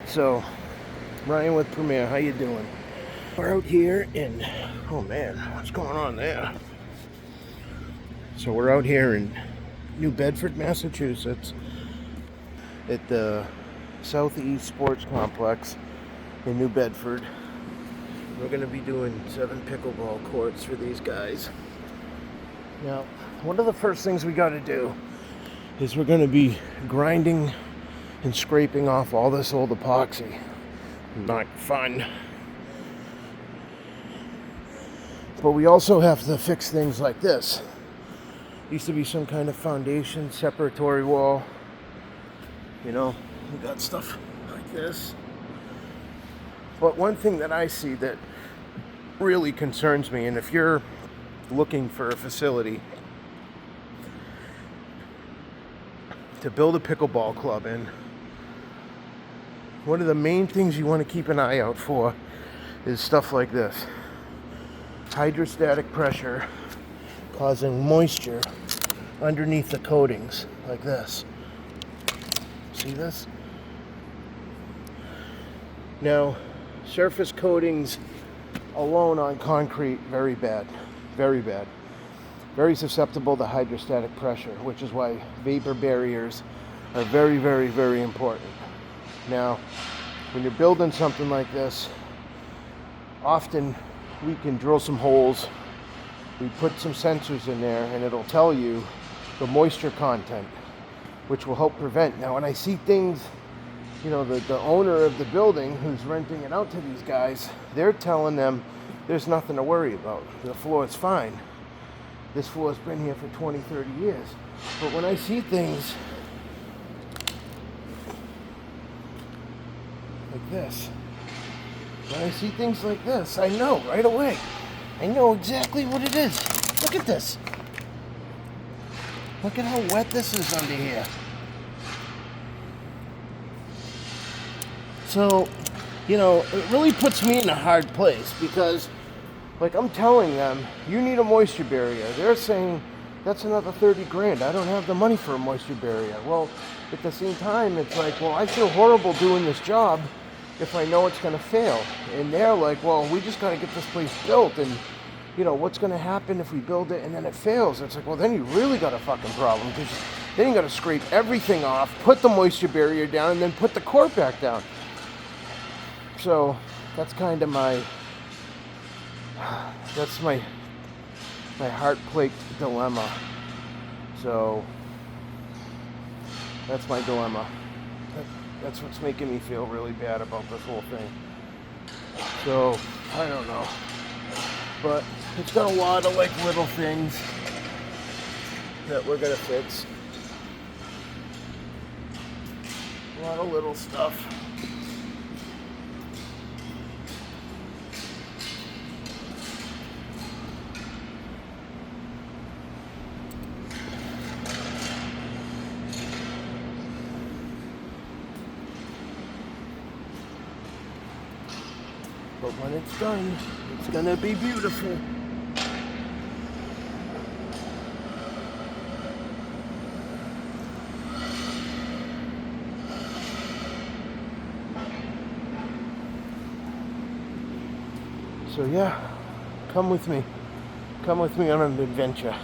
So, Ryan with Premier, how you doing? We're out here in, oh man, what's going on there? So we're out here in New Bedford, Massachusetts at the Southeast Sports Complex in New Bedford. We're going to be doing 7 pickleball courts for these guys. Now, one of the first things we got to do is we're going to be grinding and scraping off all this old epoxy. Not fun. But we also have to fix things like this. Used to be some kind of foundation separatory wall. You know, we got stuff like this. But one thing that I see that really concerns me, and if you're looking for a facility to build a pickleball club in, one of the main things you want to keep an eye out for is stuff like this. Hydrostatic pressure causing moisture underneath the coatings, like this. See this? Now, surface coatings alone on concrete, very bad. Very bad. Very susceptible to hydrostatic pressure, which is why vapor barriers are very, very, very important. Now, when you're building something like this, often we can drill some holes, we put some sensors in there, and it'll tell you the moisture content, which will help prevent. Now, when I see things, you know, the owner of the building who's renting it out to these guys, they're telling them there's nothing to worry about. The floor is fine. This floor's been here for 20, 30 years. But when I see things like this, when I see things like this, I know right away. I know exactly what it is. Look at this. Look at how wet this is under here. So, you know, it really puts me in a hard place because, like, I'm telling them, you need a moisture barrier. They're saying, that's another 30 grand. I don't have the money for a moisture barrier. Well, at the same time, it's like, well, I feel horrible doing this job if I know it's going to fail. And they're like, well, we just got to get this place built. And, you know, what's going to happen if we build it and then it fails? It's like, well, then you really got a fucking problem because then you got to scrape everything off, put the moisture barrier down, and then put the court back down. So that's kind of my heart-plagued dilemma. So that's my dilemma. That's what's making me feel really bad about this whole thing. So I don't know, but it's got a lot of like little things that we're gonna fix. A lot of little stuff. But when it's done, it's gonna be beautiful. So yeah, come with me. Come with me on an adventure.